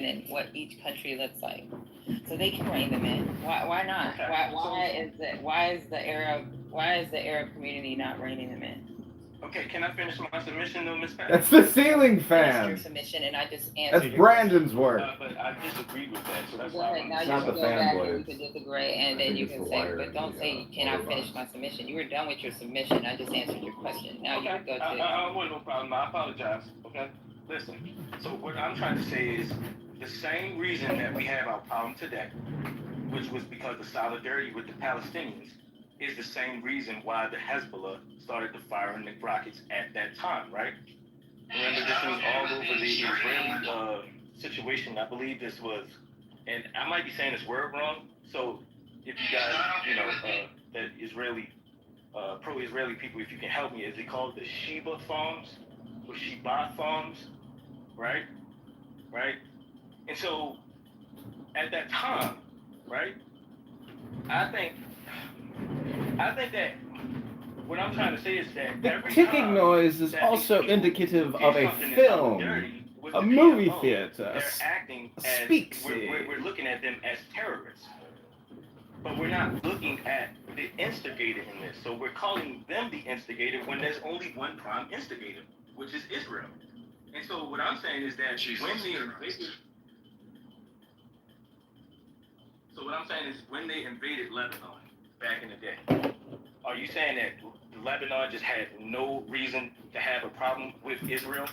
and what each country looks like, so they can rein them in. Why not? Okay. Why is the Arab community not reining them in? Okay, can I finish my submission though, Miss Pat? That's the ceiling Finished your fan. submission, and I just answered That's your question. Brandon's work. But I disagreed with that, so that's Go why ahead. I'm Now It's you not can the go fan back and you blades. can disagree, and I then think you it's can the say, wire but in don't the, say, can I motor finish box. my submission? You were done with your submission. I just answered your question. Now you okay. can go to. I want no problem. I apologize. Okay. Listen. So what I'm trying to say is the same reason that we have our problem today, which was because of solidarity with the Palestinians, is the same reason why the Hezbollah started to firing the rockets at that time, right? Remember, this was all over the Israeli situation. I believe this was, and I might be saying this word wrong. So if you guys, that Israeli, pro-Israeli people, if you can help me, is it called the Sheba farms or Sheba farms, right? Right? And so at that time, right? I think that what I'm trying to say is that The every ticking time noise is that also these people indicative do of a something in film, solidarity with a the movie PLO, theater, they're acting a as speak we're looking at them as terrorists, but we're not looking at the instigator in this. So we're calling them the instigator when there's only one prime instigator, which is Israel. And so what I'm saying is that when they invaded Lebanon back in the day, are you saying that Lebanon just had no reason to have a problem with Israel?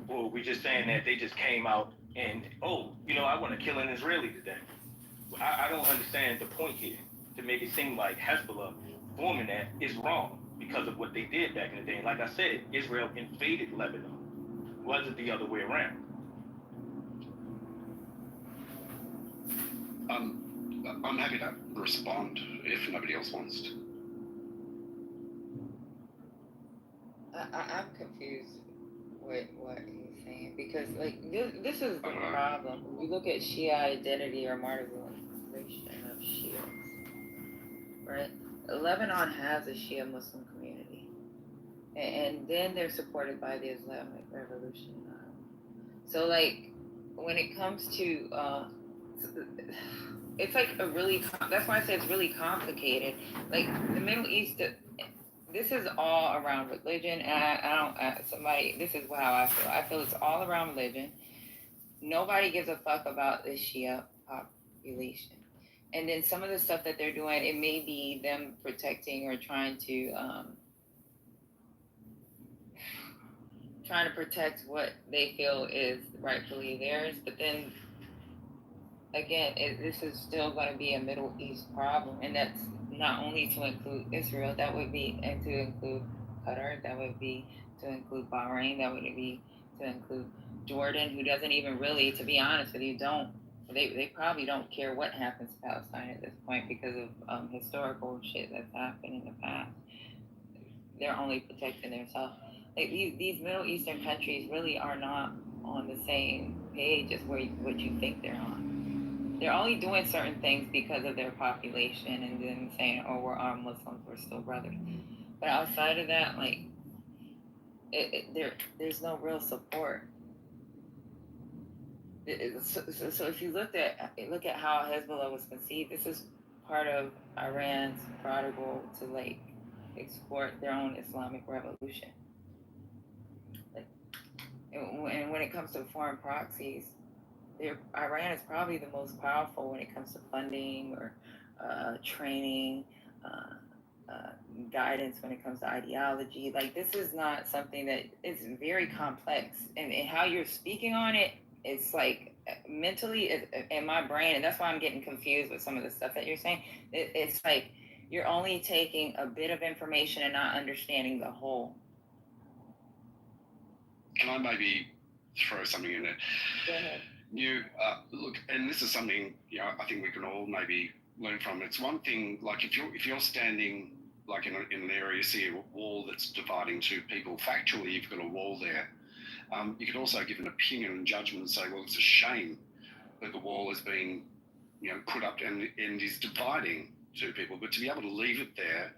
Or are we just saying that they just came out and, I want to kill an Israeli today? I don't understand the point here to make it seem like Hezbollah forming that is wrong because of what they did back in the day. And like I said, Israel invaded Lebanon. It wasn't the other way around. I'm happy to respond if nobody else wants to. I'm confused with what he's saying because, like, this is the problem. When you look at Shia identity or martyrization of Shias, right? Lebanon has a Shia Muslim community, and then they're supported by the Islamic Revolution. So, like, when it comes to, it's like that's why I say it's really complicated. Like, the Middle East, this is all around religion, and this is how I feel. I feel it's all around religion. Nobody gives a fuck about the Shia population. And then some of the stuff that they're doing, it may be them protecting or trying to protect what they feel is rightfully theirs. But then again, this is still going to be a Middle East problem, and that's not only to include Israel, that would be, and to include Qatar, that would be to include Bahrain, that would be to include Jordan, who doesn't even really, to be honest with you, they probably don't care what happens to Palestine at this point because of historical shit that's happened in the past. They're only protecting themselves. Like, these Middle Eastern countries really are not on the same page as what you think they're on. They're only doing certain things because of their population and then saying, oh, we're all Muslims, we're still brothers. But outside of that, like, there's no real support. So if you look at how Hezbollah was conceived, this is part of Iran's prodigal to, like, export their own Islamic revolution. Like, and when it comes to foreign proxies, Iran is probably the most powerful when it comes to funding or training, guidance when it comes to ideology. Like, this is not something that is very complex, and how you're speaking on it, it's like mentally in my brain, and that's why I'm getting confused with some of the stuff that you're saying. It's like you're only taking a bit of information and not understanding the whole. Can I maybe throw something in there? Go ahead. Look, and this is something I think we can all maybe learn from. It's one thing, like if you're standing like in an area, you see a wall that's dividing two people. Factually, you've got a wall there. You could also give an opinion and judgment and say, well, it's a shame that the wall is being, put up and is dividing two people. But to be able to leave it there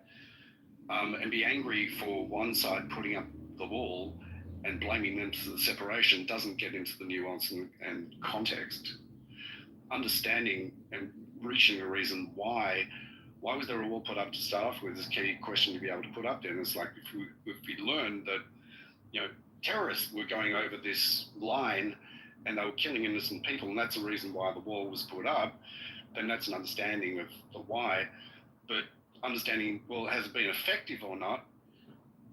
and be angry for one side putting up the wall and blaming them for the separation doesn't get into the nuance and context. Understanding and reaching a reason why was there a wall put up to start off with is a key question to be able to put up there. And it's like if we learned that, you know, terrorists were going over this line and they were killing innocent people, and that's the reason why the wall was put up, then that's an understanding of the why. But understanding, well, has it been effective or not?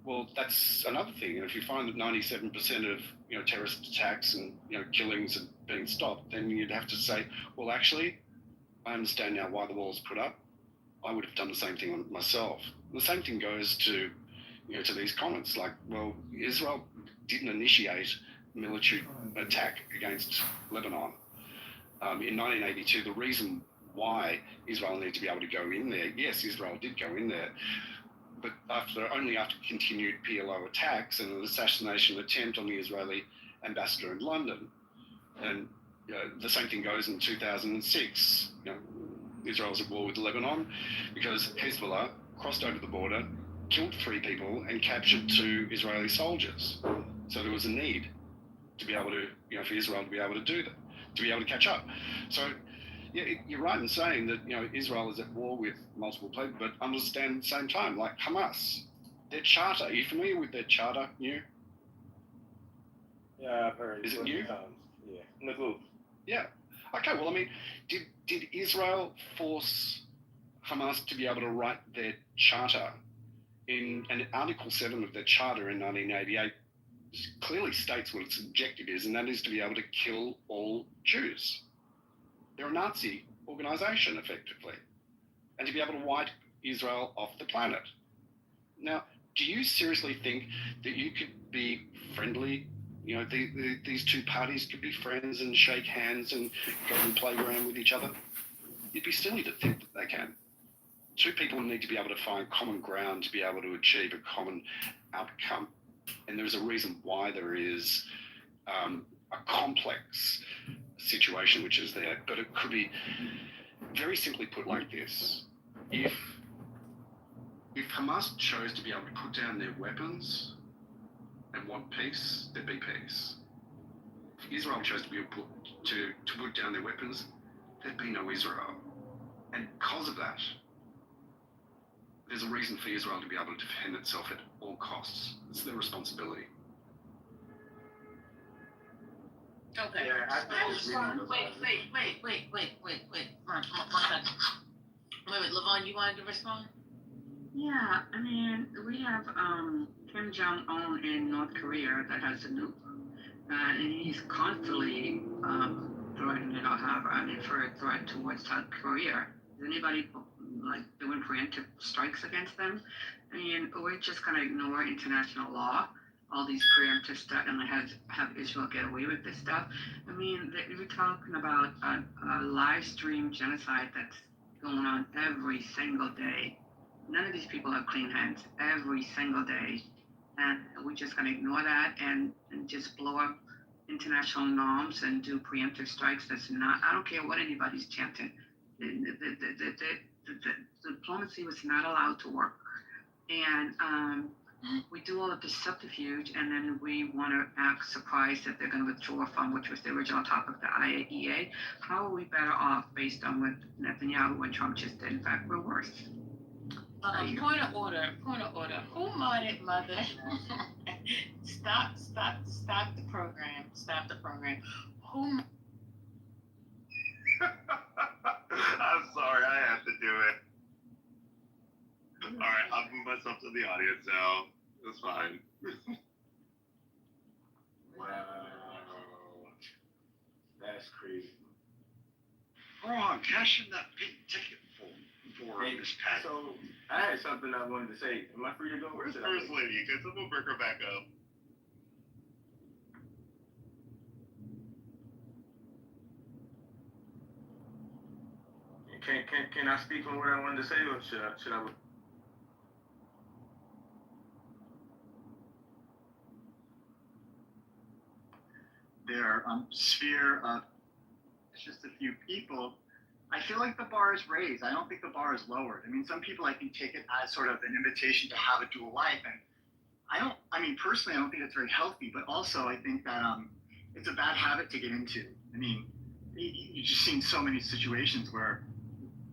Well, that's another thing. And if you find that 97% of, you know, terrorist attacks and, you know, killings have been stopped, then you'd have to say, well, actually, I understand now why the wall's put up. I would have done the same thing myself. The same thing goes to, you know, to these comments like, well, Israel didn't initiate military attack against Lebanon. In 1982, the reason why Israel needed to be able to go in there, yes, Israel did go in there, but only after continued PLO attacks and an assassination attempt on the Israeli ambassador in London. And the same thing goes in 2006. You know, Israel's at war with Lebanon because Hezbollah crossed over the border, killed 3 people, and captured 2 Israeli soldiers. So there was a need to be able to, you know, for Israel to be able to do that, to be able to catch up. So, yeah, you're right in saying that, you know, Israel is at war with multiple people, but understand at the same time, like Hamas, their charter. Are you familiar with their charter, New? Yeah, I've heard. Is it new? Yeah, Nagu. Yeah. Okay, well, I mean, did Israel force Hamas to be able to write their charter? In Article 7 of their charter in 1988 clearly states what its objective is, and that is to be able to kill all Jews. They're a Nazi organization, effectively, and to be able to wipe Israel off the planet. Now, do you seriously think that you could be friendly? You know, these 2 parties could be friends and shake hands and go and play around with each other? You'd be silly to think that they can. 2 people need to be able to find common ground to be able to achieve a common outcome. And there's a reason why there is a complex situation which is there, but it could be very simply put like this. If Hamas chose to be able to put down their weapons and want peace, there'd be peace. If Israel chose to put down their weapons, there'd be no Israel. And because of that, there's a reason for Israel to be able to defend itself at all costs. It's their responsibility. Okay. Yeah, I Wait. One second. Wait, Levon, you wanted to respond? Yeah, I mean, we have Kim Jong-un in North Korea that has a nuke, and he's constantly threatening or have an infrared threat towards South Korea. Is anybody like doing preemptive strikes against them? I mean, we're just gonna ignore international law, all these preemptive stuff, and have Israel get away with this stuff. I mean, we're talking about a live stream genocide that's going on every single day. None of these people have clean hands every single day, and we're just gonna ignore that and just blow up international norms and do preemptive strikes. That's not. I don't care what anybody's chanting. The diplomacy was not allowed to work, and we do all of this subterfuge, and then we want to act surprised that they're going to withdraw from, which was the original topic of the IAEA. How are we better off based on what Netanyahu and Trump just did? In fact, we're worse. Point of order. Who modded Mother? Stop the program. Stop the program. Who? I'm sorry, I have to do it. All right, I'll move myself to the audience now. That's fine. Wow. That's crazy. Ron, cash in that pink ticket for Hey, this pack. So, I had something I wanted to say. Am I free to go? Where's First Lady? Can someone bring her back up? Can I speak on what I wanted to say, or should I? Their sphere of just a few people, I feel like the bar is raised. I don't think the bar is lowered. I mean, some people I think take it as sort of an invitation to have a dual life, and I mean, personally, I don't think it's very healthy, but also I think that it's a bad habit to get into. I mean, you've just seen so many situations where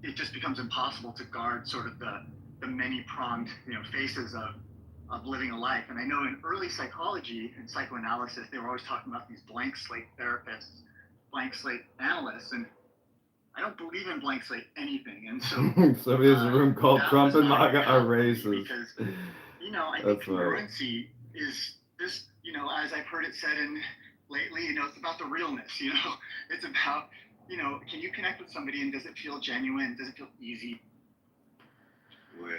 it just becomes impossible to guard sort of the many pronged, faces of living a life. And I know in early psychology and psychoanalysis, they were always talking about these blank slate therapists, blank slate analysts, and I don't believe in blank slate anything. And so Somebody has a room called that Trump was and not MAGA gonna are happen for me racist. because I think That's right. congruency is this, as I've heard it said in lately, it's about the realness, it's about, can you connect with somebody and does it feel genuine? Does it feel easy? Well,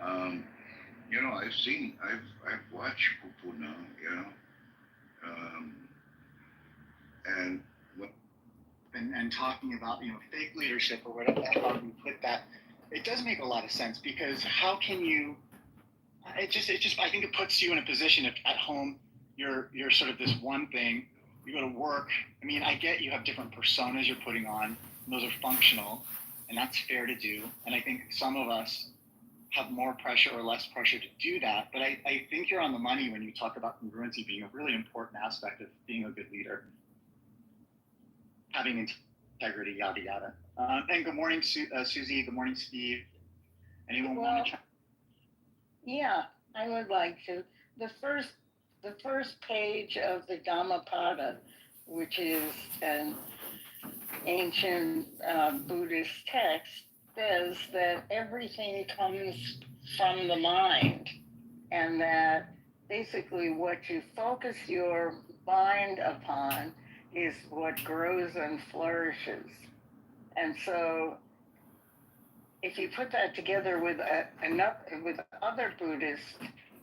I've watched people now, and and talking about, fake leadership or whatever the hell you put that, it does make a lot of sense because how can you, it just, I think it puts you in a position at home, you're sort of this one thing, you go to work. I mean, I get you have different personas you're putting on, and those are functional, and that's fair to do. And I think some of us have more pressure or less pressure to do that. But I think you're on the money when you talk about congruency being a really important aspect of being a good leader. Having integrity, yada, yada. And good morning, Susie. Good morning, Steve. Anyone want to try? Yeah, I would like to. The first page of the Dhammapada, which is an ancient Buddhist text, says that everything comes from the mind, and that basically what you focus your mind upon is what grows and flourishes. And so if you put that together with other Buddhist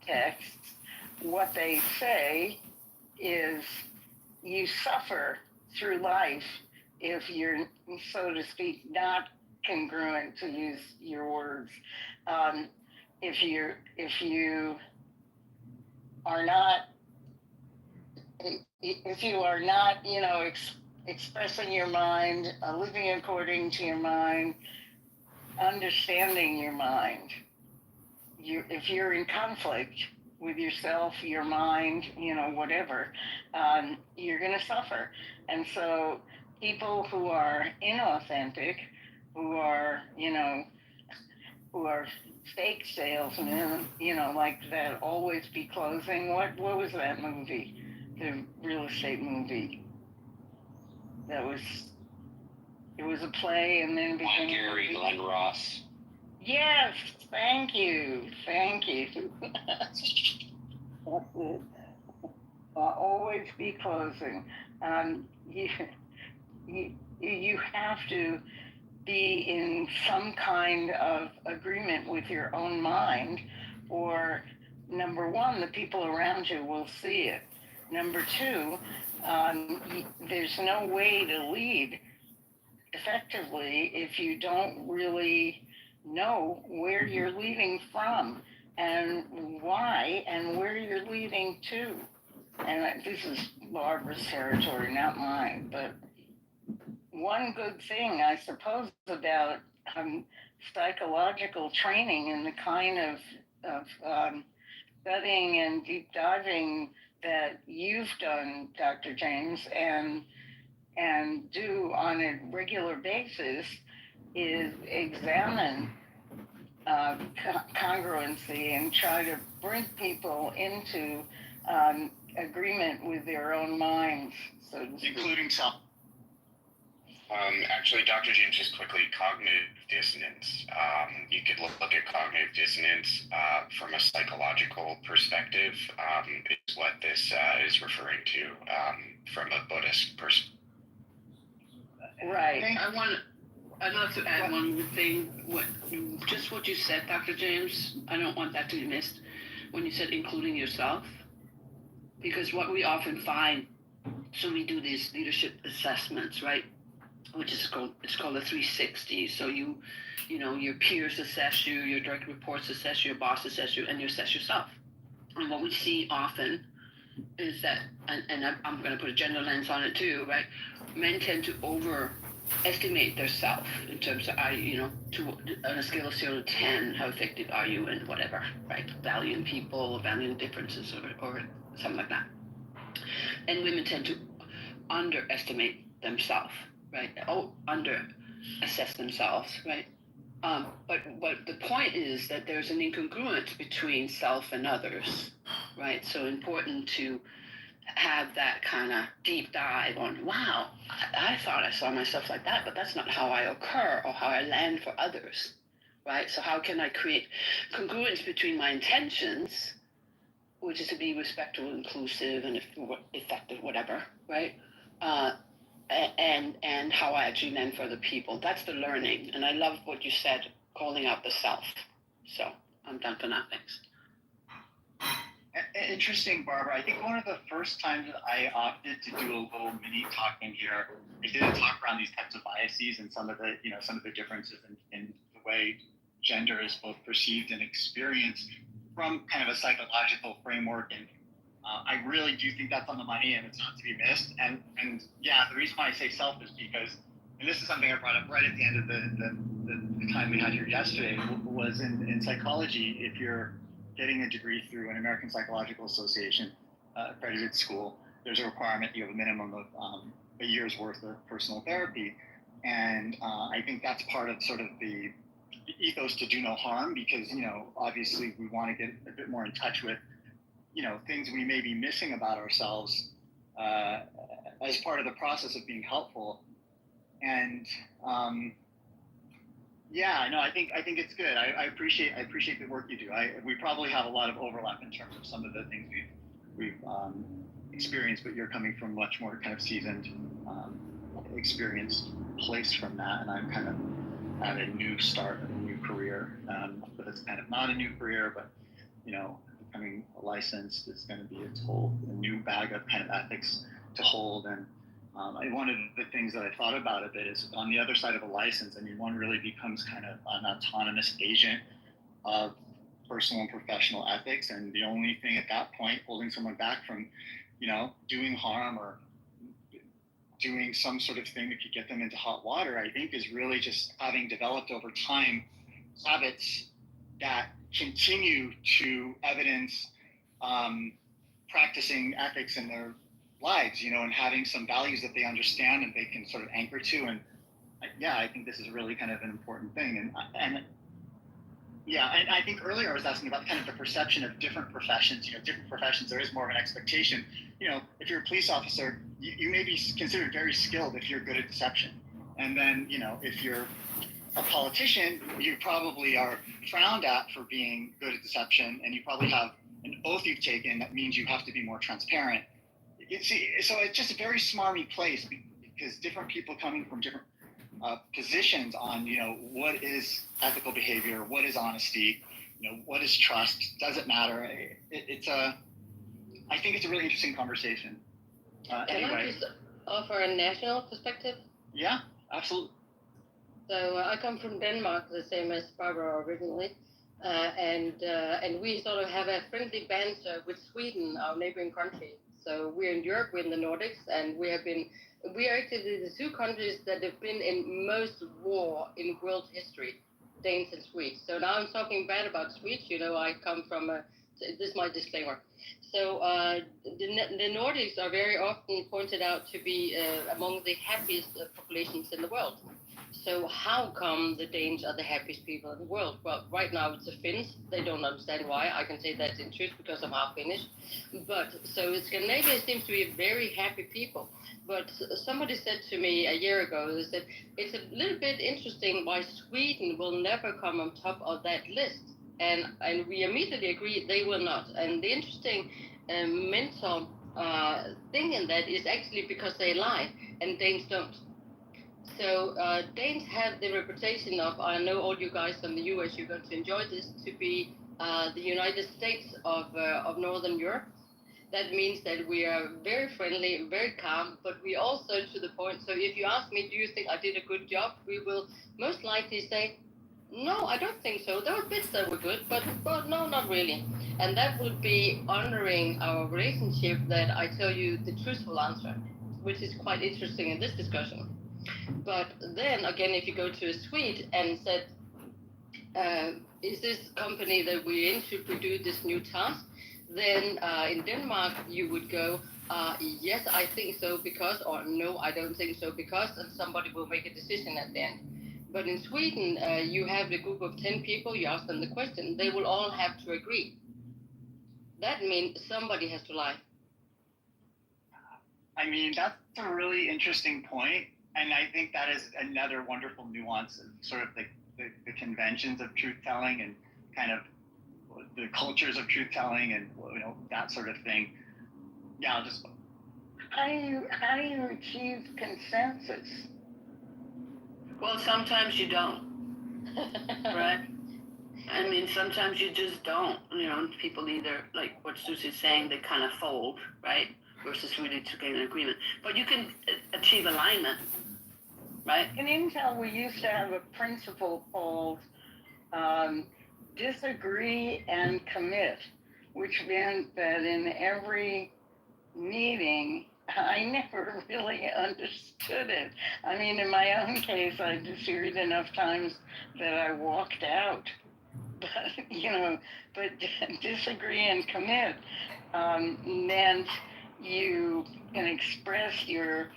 texts, what they say is you suffer through life if you're, so to speak, not congruent, to use your words. If you are not, expressing your mind, living according to your mind, understanding your mind. If you're in conflict with yourself, your mind, whatever, you're going to suffer. And so people who are inauthentic, who are fake salesmen, like that Always Be Closing. What was that movie? The real estate movie. It was a play and then became Gary Glenn Ross. Yes, thank you. That's it. Always Be Closing. You have to be in some kind of agreement with your own mind, or number one, the people around you will see it. Number two, there's no way to lead effectively if you don't really know where you're leading from and why and where you're leading to. And this is Barbara's territory, not mine, but one good thing, I suppose, about psychological training and the kind of studying and deep diving that you've done, Dr. James, and do on a regular basis is examine congruency and try to bring people into agreement with their own minds, so to speak. Including self. Actually, Dr. James, just quickly, cognitive dissonance. You could look at cognitive dissonance from a psychological perspective, is what this is referring to from a Buddhist perspective. Right. I'd love to add one more thing. What you said, Dr. James, I don't want that to be missed when you said including yourself. Because what we often find, so we do these leadership assessments, right? Which is called a 360. So your peers assess you, your direct reports assess you, your boss assess you, and you assess yourself. And what we see often is that, and I'm going to put a gender lens on it too, right? Men tend to over estimate their self in terms of, on a scale of 0 to 10, how effective are you in whatever, right? Valuing people, valuing differences, or something like that. And women tend to underestimate themselves, right? Under assess themselves, right? But the point is that there's an incongruence between self and others, right? So important to have that kind of deep dive on, wow, I thought I saw myself like that, but that's not how I occur or how I land for others, right? So how can I create congruence between my intentions, which is to be respectful, inclusive, and effective, whatever, right? And how I actually land for other people. That's the learning. And I love what you said, calling out the self. So I'm done for now. Thanks. Interesting, Barbara. I think one of the first times that I opted to do a little mini talk in here, I did a talk around these types of biases and some of the differences in the way gender is both perceived and experienced from kind of a psychological framework. And I really do think that's on the money and it's not to be missed. And yeah, the reason why I say self is because, and this is something I brought up right at the end of the time we had here yesterday, was in psychology, if you're getting a degree through an American Psychological Association accredited school, there's a requirement you have a minimum of a year's worth of personal therapy. And I think that's part of sort of the ethos to do no harm, because, obviously we want to get a bit more in touch with, things we may be missing about ourselves as part of the process of being helpful. And yeah, no, I think it's good. I appreciate the work you do. We probably have a lot of overlap in terms of some of the things we've experienced, but you're coming from much more kind of seasoned, experienced place from that, and I'm kind of at a new start of a new career. But it's kind of not a new career, but becoming licensed is going to be a new bag of kind of ethics to hold. And one of the things that I thought about a bit is on the other side of a license, one really becomes kind of an autonomous agent of personal and professional ethics. And the only thing at that point holding someone back from, doing harm or doing some sort of thing that could get them into hot water, I think, is really just having developed over time habits that continue to evidence practicing ethics in their lives, and having some values that they understand and they can sort of anchor to. And yeah, I think this is really kind of an important thing. And I think earlier I was asking about kind of the perception of different professions. Different professions, there is more of an expectation. If you're a police officer, you may be considered very skilled if you're good at deception. And then, if you're a politician, you probably are frowned at for being good at deception, and you probably have an oath you've taken that means you have to be more transparent. So it's just a very smarmy place, because different people coming from different positions on, what is ethical behavior, what is honesty, what is trust, does it matter? I think it's a really interesting conversation. Can Anyway. I just offer a national perspective? Yeah, absolutely. So I come from Denmark, the same as Barbara originally, and we sort of have a friendly banter with Sweden, our neighboring country. So we're in Europe, we're in the Nordics, and we are actually the two countries that have been in most war in world history, Danes and Swedes. So now I'm talking bad about Swedes. I come from this is my disclaimer. So the Nordics are very often pointed out to be among the happiest populations in the world. So how come the Danes are the happiest people in the world? Well, right now it's the Finns. They don't understand why. I can say that in truth because I'm half Finnish. But so Scandinavia seems to be very happy people. But somebody said to me a year ago, they said, it's a little bit interesting why Sweden will never come on top of that list. And we immediately agreed they will not. And the interesting mental thing in that is actually because they lie and Danes don't. So Danes have the reputation of, I know all you guys from the US, you're going to enjoy this, to be the United States of Northern Europe. That means that we are very friendly, very calm, but we also to the point. So if you ask me, do you think I did a good job? We will most likely say, no, I don't think so. There were bits that were good, but no, not really. And that would be honoring our relationship, that I tell you the truthful answer, which is quite interesting in this discussion. But then again, if you go to a suite and said, is this company that we're in, should we do this new task? Then in Denmark, you would go, yes, I think so because, or no, I don't think so because, and somebody will make a decision at the end. But in Sweden, you have a group of 10 people, you ask them the question, they will all have to agree. That means somebody has to lie. I mean, that's a really interesting point, and I think that is another wonderful nuance of sort of the conventions of truth-telling and kind of the cultures of truth-telling and, you know, that sort of thing. Yeah, I'll just... How do you achieve consensus? Well, sometimes you don't, right? I mean, sometimes you just don't. You know, people either, like what Susie's saying, they kind of fold, right? Versus really to gain an agreement. But you can achieve alignment, right? In Intel, we used to have a principle called disagree and commit, which meant that in every meeting, I never really understood it. I mean, in my own case, I disagreed enough times that I walked out. But, you know, but disagree and commit meant you can express your,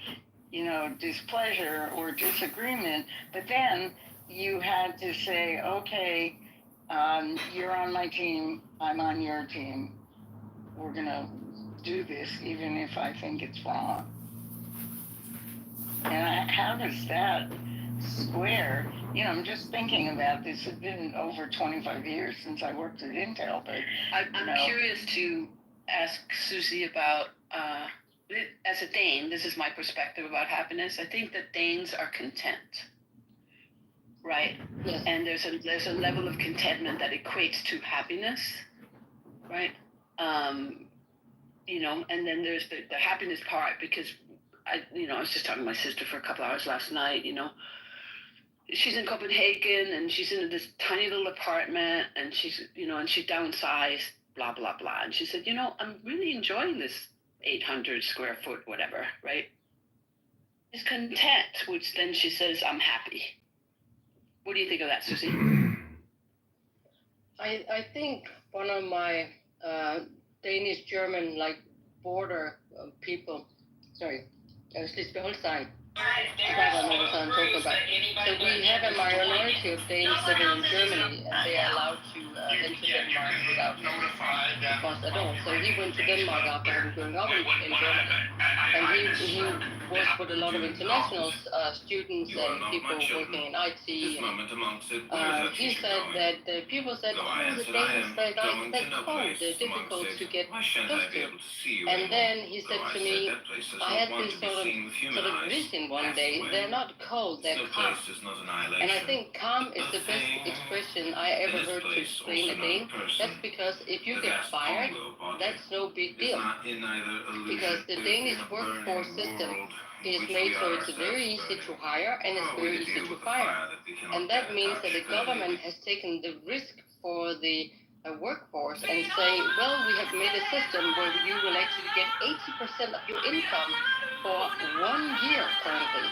you know, displeasure or disagreement, but then you had to say, okay, you're on my team, I'm on your team. We're gonna do this even if I think it's wrong. And how does that square? You know, I'm just thinking about this. It's been over 25 years since I worked at Intel, but I'm curious to ask Susie about, as a Dane, this is my perspective about happiness. I think that Danes are content, right? Yes. And there's a level of contentment that equates to happiness, right? You know, and then there's the happiness part, because I was just talking to my sister for a couple hours last night. You know, she's in Copenhagen and she's in this tiny little apartment, and she's, you know, and she downsized, blah blah blah, and she said, you know, I'm really enjoying this 800 square foot whatever, right? She's content, which then she says, I'm happy. What do you think of that, Susie? I think one of my Danish-German like border people, Schleswig-Holstein, I don't know what I'm talking about. So we have a minority of Danes living in Germany, and they are allowed to enter Denmark without cost at all. So he went to Denmark after having grown up in Germany, and he was with a lot of international students and people working in IT. And he said that the people said, oh, the Danes, they're cold, they're difficult to get close to. And then he said to me, I had this sort of vision one day, they're not cold, they're calm. And I think calm is the best expression I ever heard to explain a Dane. That's because if you get fired, that's no big deal. Because the Danish workforce system is made so it's very easy to hire and it's very easy to fire. And that means that the government has taken the risk for the workforce and say, well, we have made a system where you will actually get 80% of your income for 1 year currently.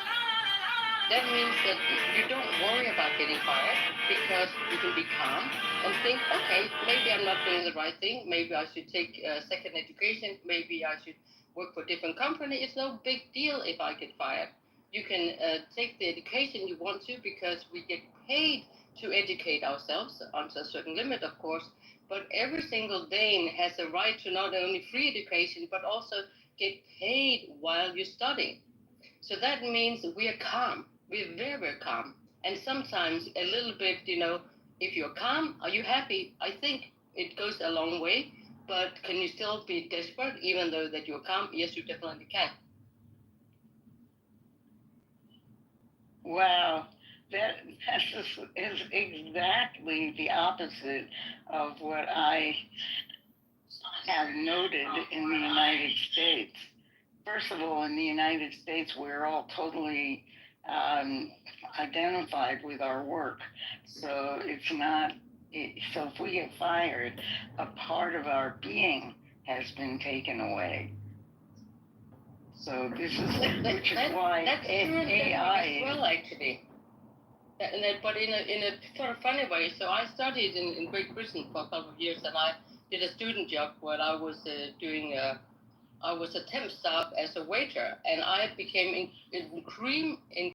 That means that you don't worry about getting fired because you can be calm and think, okay, maybe I'm not doing the right thing. Maybe I should take a second education. Maybe I should work for a different company. It's no big deal if I get fired. You can take the education you want to because we get paid to educate ourselves until a certain limit, of course. But every single Dane has a right to not only free education, but also get paid while you're studying. So that means we are calm. We're very, very calm. And sometimes a little bit, you know, if you're calm, are you happy? I think it goes a long way. But can you still be desperate even though that you're calm? Yes, you definitely can. Wow, that is exactly the opposite of what I have noted in the United States. First of all, in the United States, we're all totally identified with our work. So it's not, so if we get fired, a part of our being has been taken away. So this is, which is why AI actually. But in a sort of funny way. So I studied in Great Britain for a couple of years, and I did a student job where I was I was a temp staff as a waiter, and I became